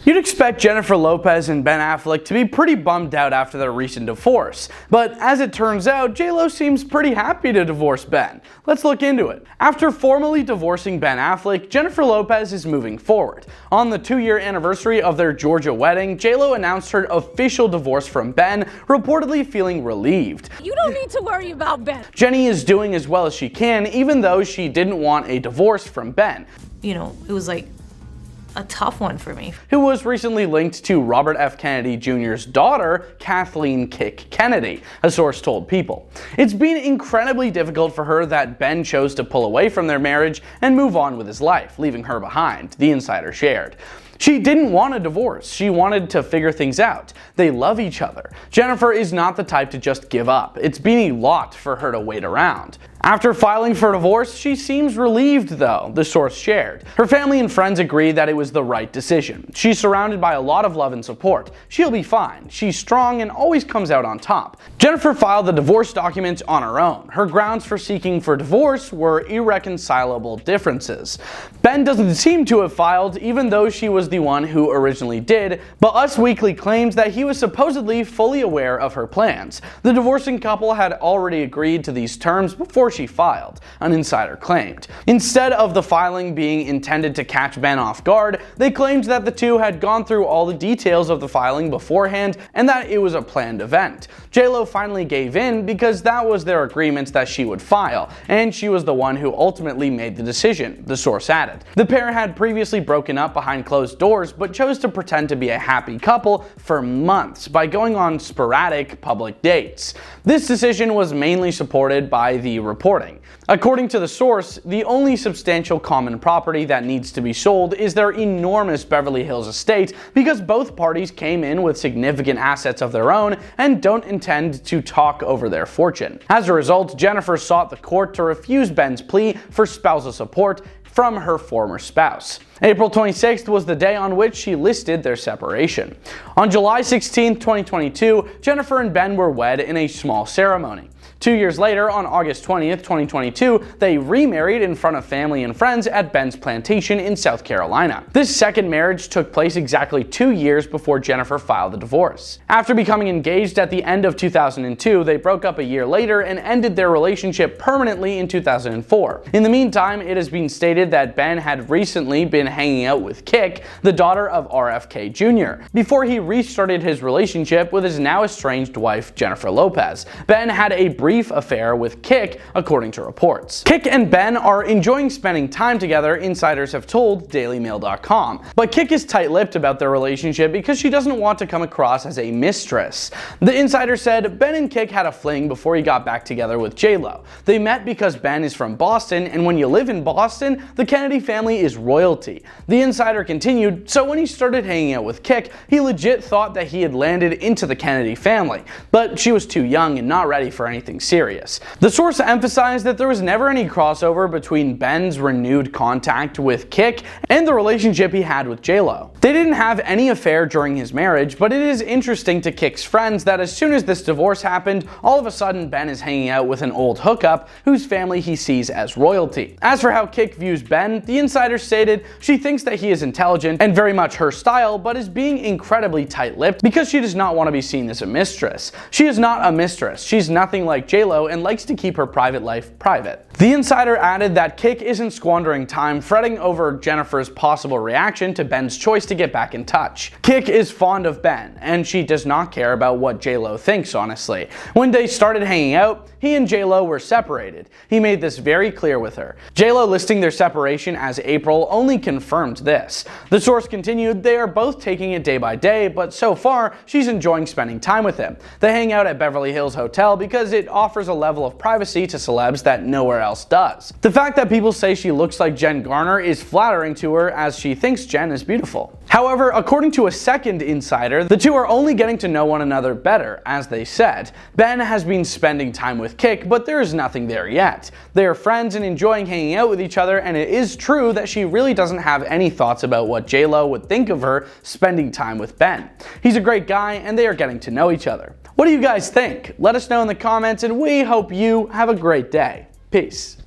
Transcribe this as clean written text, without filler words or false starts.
You'd expect Jennifer Lopez and Ben Affleck to be pretty bummed out after their recent divorce, but as it turns out, J-Lo seems pretty happy to divorce Ben. Let's look into it. After formally divorcing Ben Affleck, Jennifer Lopez is moving forward. On the 2-year anniversary of their Georgia wedding, J-Lo announced her official divorce from Ben, reportedly feeling relieved. You don't need to worry about Ben. Jenny is doing as well as she can, even though she didn't want a divorce from Ben. You know, it was like a tough one for me. Who was recently linked to Robert F. Kennedy Jr.'s daughter, Kathleen "Kick" Kennedy, a source told People. It's been incredibly difficult for her that Ben chose to pull away from their marriage and move on with his life, leaving her behind, the insider shared. She didn't want a divorce. She wanted to figure things out. They love each other. Jennifer is not the type to just give up. It's been a lot for her to wait around. After filing for divorce, she seems relieved though, the source shared. Her family and friends agree that it was the right decision. She's surrounded by a lot of love and support. She'll be fine. She's strong and always comes out on top. Jennifer filed the divorce documents on her own. Her grounds for seeking for divorce were irreconcilable differences. Ben doesn't seem to have filed, even though she was the one who originally did, but Us Weekly claims that he was supposedly fully aware of her plans. The divorcing couple had already agreed to these terms before she filed, an insider claimed. Instead of the filing being intended to catch Ben off guard, they claimed that the two had gone through all the details of the filing beforehand and that it was a planned event. J-Lo finally gave in because that was their agreement that she would file, and she was the one who ultimately made the decision, the source added. The pair had previously broken up behind closed doors, but chose to pretend to be a happy couple for months by going on sporadic public dates. This decision was mainly supported by the reporting. According to the source, the only substantial common property that needs to be sold is their enormous Beverly Hills estate, because both parties came in with significant assets of their own and don't intend to talk over their fortune. As a result, Jennifer sought the court to refuse Ben's plea for spousal support from her former spouse. April 26th was the day on which she listed their separation. On July 16, 2022, Jennifer and Ben were wed in a small ceremony. 2 years later, on August 20th, 2022, they remarried in front of family and friends at Ben's plantation in South Carolina. This second marriage took place exactly 2 years before Jennifer filed the divorce. After becoming engaged at the end of 2002, they broke up a year later and ended their relationship permanently in 2004. In the meantime, it has been stated that Ben had recently been hanging out with Kick, the daughter of RFK Jr., before he restarted his relationship with his now estranged wife, Jennifer Lopez. Ben had a brief affair with Kick, according to reports. Kick and Ben are enjoying spending time together, insiders have told DailyMail.com. But Kick is tight-lipped about their relationship because she doesn't want to come across as a mistress. The insider said Ben and Kick had a fling before he got back together with J-Lo. They met because Ben is from Boston, and when you live in Boston, the Kennedy family is royalty. The insider continued, so when he started hanging out with Kick, he legit thought that he had landed into the Kennedy family, but she was too young and not ready for anything serious. The source emphasized that there was never any crossover between Ben's renewed contact with Kick and the relationship he had with J-Lo. They didn't have any affair during his marriage, but it is interesting to Kick's friends that as soon as this divorce happened, all of a sudden Ben is hanging out with an old hookup whose family he sees as royalty. As for how Kick views Ben, the insider stated she thinks that he is intelligent and very much her style, but is being incredibly tight-lipped because she does not want to be seen as a mistress. She is not a mistress. She's nothing like J-Lo and likes to keep her private life private. The insider added that Kick isn't squandering time fretting over Jennifer's possible reaction to Ben's choice to get back in touch. Kick is fond of Ben, and she does not care about what J-Lo thinks, honestly. When they started hanging out, he and J-Lo were separated. He made this very clear with her. J-Lo listing their separation as April only confirmed this. The source continued, they are both taking it day by day, but so far, she's enjoying spending time with him. They hang out at Beverly Hills Hotel because it offers a level of privacy to celebs that nowhere else does. The fact that people say she looks like Jen Garner is flattering to her, as she thinks Jen is beautiful. However, according to a second insider, the two are only getting to know one another better, as they said. Ben has been spending time with Kick, but there is nothing there yet. They are friends and enjoying hanging out with each other, and it is true that she really doesn't have any thoughts about what J-Lo would think of her spending time with Ben. He's a great guy, and they are getting to know each other. What do you guys think? Let us know in the comments, and we hope you have a great day. Peace.